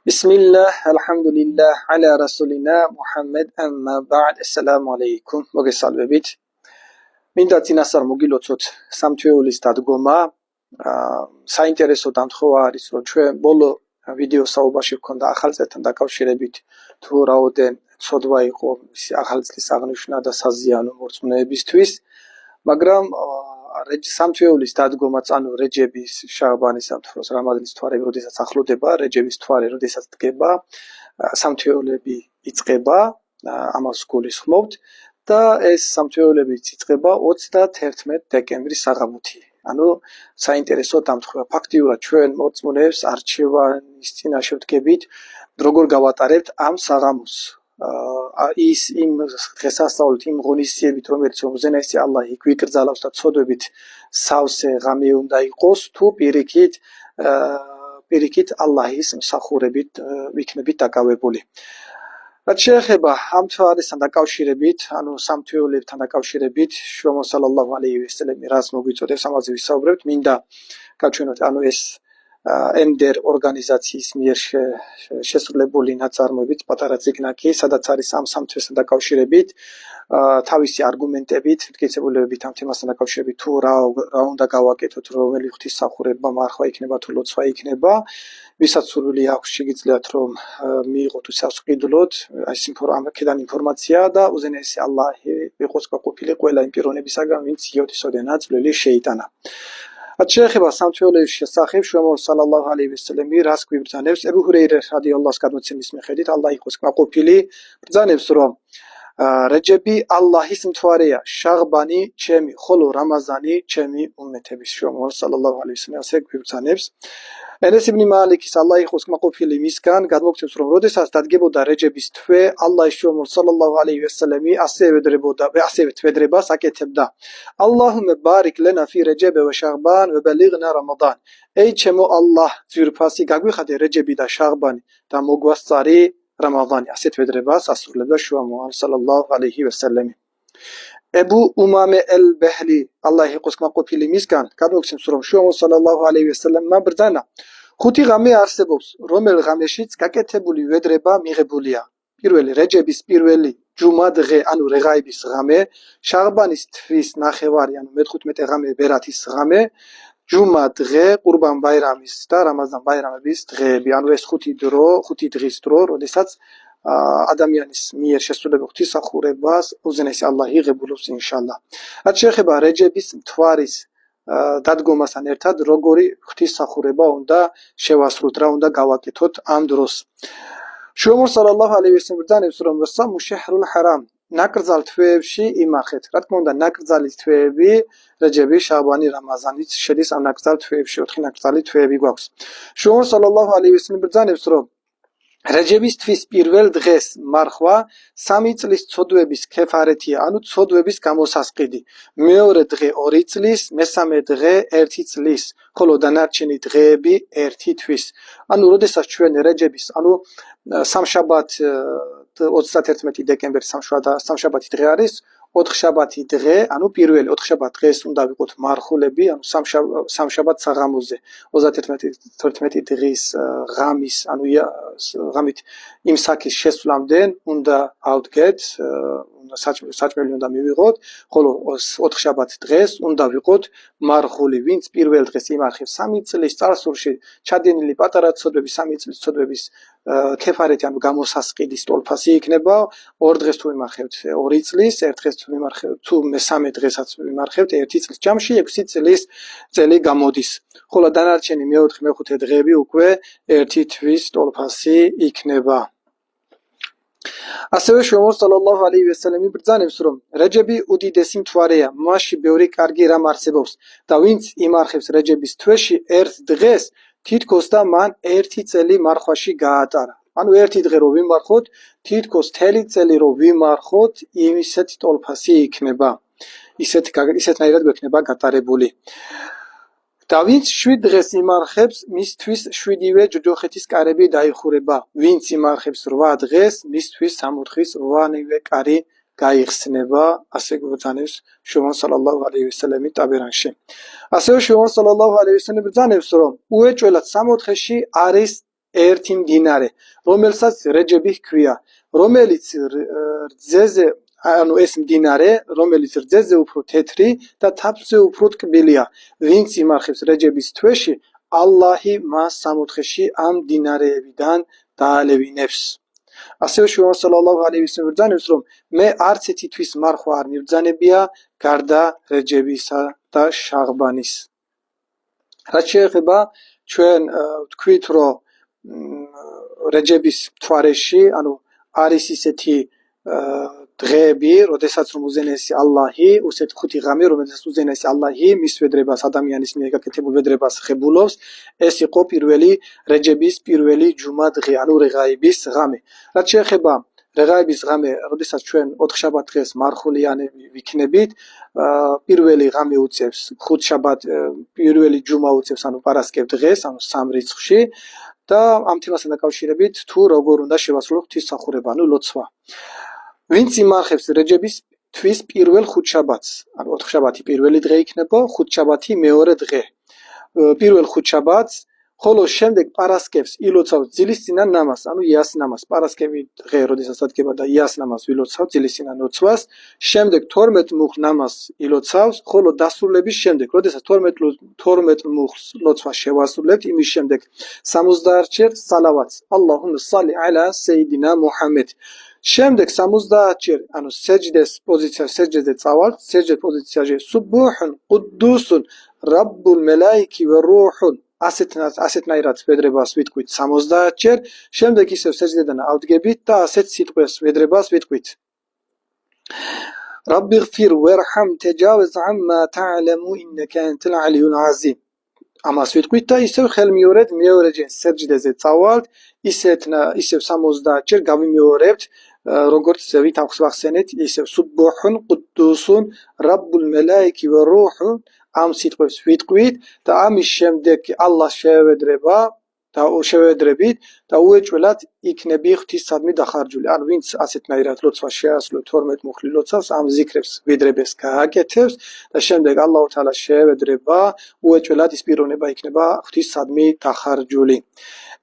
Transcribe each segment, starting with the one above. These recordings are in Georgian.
بسم الله الحمد لله على رسولنا محمد أما بعد السلام عليكم მოგესალმებით. მინდა წინასწარ მოგილოცოთ სამთვეულის დადგომა. საინტერესო დამთხოვა არის, რომ ჩვენ ბოლო ვიდეო საუბარში გქონდა ახალწელთან დაკავშირებით, თუ რაოდენ ცოდვა იყო ახალწლის აღნიშვნა და საზიანო მორწმუნეებისთვის, მაგრამ სამთვეულის დადგომაც, ანუ რეჯების, შაბანის, ამთვროს რამადანის თვარეები, როდესაც ახლოვდება, რეჯების თვარე, როდესაც დგება, სამთვეულები იწყება, ამას გულისხმობთ და ეს სამთვეულები იწყება 31 დეკემბრის საღამოთი. ანუ საინტერესო დამთხოვა. ფაქტიურად ჩვენ მორწმუნეებს არჩევანის წინაშე ვდგებით, როგორ გავატარებთ ამ საღამოს. ის იმ დღესასწაულით, იმ ღონისძიებით, რომელიც უზენაესი ალლაჰი გვიკრძალავს და ცოდვებით სავსე ღამე უნდა იყოს, თუ პირიქით ალლაჰის მსახურებით ვიქნებით დაკავებული. რაც შეეხება ამ თვალისთან დაკავშირებით, ანუ სამთვეულებთან დაკავშირებით, შუამო სალალლაჰუ ალეიჰი ვესალამი რას მოგვიწოდებს, ამაზე ვისაუბრებთ. მინდა გავჩვენოთ, ანუ ეს ემდერ ორგანიზაციის მიერ შესრულებული ნაწარმოებით, პატარა წიგნაკი, სადაც არის ამ სამთვესთან დაკავშირებით თავისი არგუმენტებით, მტკიცებულებებით ამ თემასთან დაკავშირებით, თუ რა უნდა გავაკეთოთ, რომელი ღვთისმსახურება მარხვა იქნება თუ ლოცვა იქნება, ვისაც სურვილი აქვს, შეგიძლიათ რომ მიიღოთ უსასყიდლოდ ეს ამქედან ინფორმაცია და უზენაესი ალლაჰი იყოს გაყოფილი ყველა იმ პიროვნებისაგან, ვინც იოთისოდენა წვლილი შეიტანა. რაც შეეხება სამთვეულების შესახებ, შუამო სალალლაჰუ ალეიჰი ვესალამი რას გვიბრძანებს? ებუ ჰურეირა რადიალლაჰუს გადმოცემის მიხედვით, ალლაჰი იყოს გაყოფილი, ბრძანებს, რომ რეჯები ალლაჰის მთვარეა, შაღბანი ჩემი, ხოლო რამაზანი ჩემი უმმეთების. შუამო სალალლაჰუ ალეიჰი ვესალამი ასე გვიბრძანებს. ენეს იბნი მალიკის ალლაჰი იყოს გაყოფილი მისგან გადმოგცემს, რომ როდესაც დადგებოდა რეჯების თვე, ალლაჰის შუამო სალალლაჰუ ალეიჰი ვესალამი ასევე თვედრებას აკეთებდა. ალლაჰუმე ბარიკ ლენა ფი რეჯებ ვა შაღბან ვა ბალიღნა რამადან. ey ჩემო ალლაჰ, ძვირფასი გაგვიხადე რეჯები და შაღბანი და მოგვასწარი რამადანი. ასე თვედრებას ასრულებდა შუამო სალალლაჰუ ალეიჰი ვესალამი. ებუ უმამე ელ-ბეჰლი ალლაჰი იყოს გაყოფილი მისგან გადმოგცემს, რომ შუამო სალალლაჰუ ალეიჰი ვესალამმა ბრძანა. ხუთი ღამე არსებობს, რომელ ღამეშიც გაკეთებული ვედრება მიღებულია. პირველი რეჯების პირველი ჯუმა დღე, ანუ რეღაიბის ღამე, შაღბანის თვის ნახევარი, ანუ მე-15 ღამე ბერათის ღამე, ჯუმა დღე, ყურბან ბაირამის და რამაზან ბაირამების დღეები. ანუ ეს ხუთი დღის დრო, როდესაც ადამიანის მიერ შესრულებულ ღვთისმსახურებას უზენაესი ალლაჰი ღებულობს ინშალლა. რაც შეეხება რეჯების მთვარის დადგომასთან ერთად, როგორი ღვთისმსახურება უნდა შევასრულოთ, რა უნდა გავაკეთოთ ამ დროს. შუამო სალალლაჰუ ალეიჰი ვესალამი ბრძანებს, რომ სამუ შეჰრულ ჰარამ, ნაკრძალ თვეებში იმარხეთ. რა თქმა უნდა, ნაკრძალი თვეები, რეჯები, შაბანი, რამაზანიც შედის ამ ნაკრძალ თვეებში, 4 ნაკრძალი თვეები გვაქვს. შუამო სალალლაჰუ ალეიჰი ვესალამი ბრძანებს, რომ რეჯების თვის პირველ დღეს მარხვა 3 წლის ცოდვების ქეფარეთია, ანუ ცოდვების გამოსასყიდი. მეორე დღე 2 წლის, მესამე დღე 1 წლის, ხოლო დანარჩენი დღეები 1 თვის. ანუ როდესაც ჩვენ რეჯების, ანუ სამშაბათ 31 დეკემბერი სამშაბათი დღე არის, 4 შაბათი დღე, ანუ პირველი 4 შაბათ დღეს უნდა ვიყოთ მარხულები, ანუ სამშაბათ საღამოზე 31 დღის ღამის, ანუ ღამით იმ საქის შესვლამდე უნდა ავდგეთ, საჭმელი უნდა მივიღოთ, ხოლო 4 შაბათ დღეს უნდა ვიყოთ მარხული, ვინც პირველ დღეს იმარხებს 3 წლის წარსულში ჩადენილი პატარა ცოდვების, 3 წლის ცოდვების ქეფარეთი, ანუ გამოსასყიდის ტოლფასი იქნება. 2 დღეს თუ ვიმარხებთ 2 წლის, 1 დღეს თუ ვიმარხებთ, თუ მესამე დღესაც ვიმარხებთ 1 წლის, ჯამში 6 წლის წელი გამოდის. ხოლო დანარჩენი მე-4, მე-5 დღეები უკვე 1 თვის ტოლფასი იქნება. ასევე შუამო სალალლაჰუ ალეიჰი ვესალამი ბრძანებს, რომ რეჯები უდიდესი მთვარეა, მასში ბევრი კარგი რამ არსებობს და ვინც იმარხებს რეჯების თვეში 1 დღეს, თითქოს და მან 1 წელი მარხვაში გაატარა. ანუ 1 დღე რო ვიმარხოთ, თითქოს მთელი წელი რო ვიმარხოთ, ისეთი ტოლფასი იქნება. ისეთნაირად გვექნება გატარებული. და ვინც 7 დღეს იმარხებს, მისთვის 7-ვე ჯოჯოხეთის კარები დაიხურება. ვინც იმარხებს 8 დღეს, მისთვის 60-თვის 8-ვე კარი გაიხსნება, ასე გვბრძანებს შუამო სალალლაჰუ ალეიჰი ვესალამი ტაბერანში. ასევე შუამო სალალლაჰუ ალეიჰი ვესალამი ბრძანებს, რომ უეჭველად 60-ში არის ერთი მდინარე, რომელსაც რეჯები ჰქვია, რომელიც რძეზე ანუ ეს მდინარე, რომელიც რძეზე უფრო თეთრი და თაფლზე უფრო ტკბილია, ვინც იმარხებს რეჯების თვეში, ალლაჰი მას სამოთხეში ამ მდინარეებიდან დაალევინებს. ასევე შუა სალალაჰუ ალეიჰი ვასალამ ბრძანებს, რომ მე არც ერთი თვის მარხვა არ მიბრძანებია გარდა რეჯებისა და შაღბანის. რაც შეეხება ჩვენ ვთქვით, რომ რეჯების მთვარეში, ანუ არის ისეთი დღეები, როდესაც რომ უზენაესი ალლაჰი, უსეთ ხუთი ღამე, რომელსაც უზენაესი ალლაჰი მის ვედრებას, ადამიანის მიერ გაკეთებულ ვედრებას ხებულობს, ეს იყო პირველი რეჯების პირველი ჯუმა დღე, ანუ რეღაიბის ღამე. რაც შეეხება რეღაიბის ღამე, როდესაც ჩვენ ოთხშაბათ დღეს მარხულიანები ვიქნებით, პირველი ღამე უწევს ხუთშაბათ, პირველი ჯუმა უწევს, ანუ პარასკევ დღეს, ანუ სამ რიცხვში და ამ თემასთან დაკავშირებით თუ როგორ უნდა შევასრულოთ ღვთისმსახურება, ანუ ლოცვა. ვინც იმარხებს რეჯების თვის პირველ ხუთშაბათს, ანუ ოთხშაბათი პირველი დღე იქნება, ხუთშაბათი მეორე დღე. პირველ ხუთშაბათს, ხოლო შემდეგ პარასკევს ილოცავს ძილისწინა ნამაზს, ანუ იას ნამაზს. პარასკევი დღე, როდესაც ადგება და იას ნამაზს ვილოცავთ ძილისწინა ლოცვას, შემდეგ 12 მუხლ ნამაზს ილოცავს, ხოლო დასრულების შემდეგ, როდესაც 12 მუხლს ლოცვა შევასრულებთ, იმის შემდეგ 70-ჯერ სალავატს, ალლაჰუმმა სალli ალა სეიდინა მუჰამედ. შემდეგ 70-ჯერ, ანუ სეჯდეს პოზიციაში, სეჯდეზე წავალთ, სეჯდე პოზიციაში სუბუჰუნ ყუდუსუნ რაბბულ მელაიკი ვა რუჰუნ ასეთნაირად ვედრებას ვიტყვით 70-ჯერ, შემდეგ ისევ სეჯდედან ავდგებით და ასეთ სიტყვას ვედრებას ვიტყვით. რაბბი ღფირ ვერჰამ თეჯავეზ ამმა თა'ლამუ ინნაკა ანტალ ალიյულ აზიმ. ამას ვიტყვით და ისევ ხელმიორედ მეორეჯერ სეჯდეზე წავალთ, ისევ 70-ჯერ გავიმეორებთ, როგორც ვით ახსენეთ, ისევ სუბუჰუნ ყუდუსუნ რაბბულ მელაიკი ვა რუჰუნ ამ სიტყვებს ვიტყვით და ამის შემდეგ ალლას შევედრებით და უეჭველად იქნები ღვთისადმი დახარჯული. ან ვინც ასეთნაირად ლოცვა შეასრულებს 12 მუხლი ლოცავს, ამ ზიქრებს ვედრებას გააკეთებს და შემდეგ ალლაჰ თაალა შევედრება, უეჭველად ის პიროვნება იქნება ღვთისადმი დახარჯული.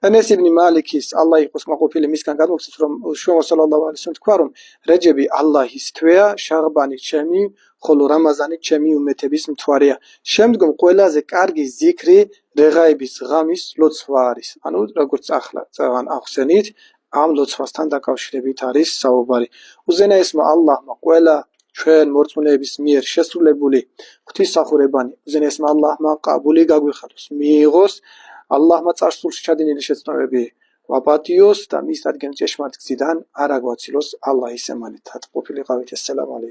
ენეს იბნი მალიკის ალლა იყოს მოყოლილი მისგან გადმოგცეთ, რომ შუა სალალაჰუ ალეიჰი ვასალამ თქვა, რომ რეჯები ალლაჰის თვეა, შაღბანი ჩემი, ხოლო რამაზანი ჩემი უმეტების მთვარეა. შემდგომ ყველაზე კარგი ზიქრი რეღაიბის ღამის ლოცვა არის. ანუ როგორც ახლა წავან ახსენით, ამ ლოცვასთან დაკავშირებით არის საუბარი. უზენაესმა ალლაჰმა ყველა ჩვენ მორწმუნეების მიერ შესრულებული ღვთისმსახურებანი, უზენაესმა ალლაჰმა ყაბული გაგვიხადოს, მიიღოს, ალლაჰმა წარსულში ჩადინილი შეცდომები ვაპატიოს და მის დადგენილ ჭეშმარიტ გზიდან არ აგვაცილოს. ალლაჰის ემანით ყოფილიყავით. ასალამუ ალეიკუმ.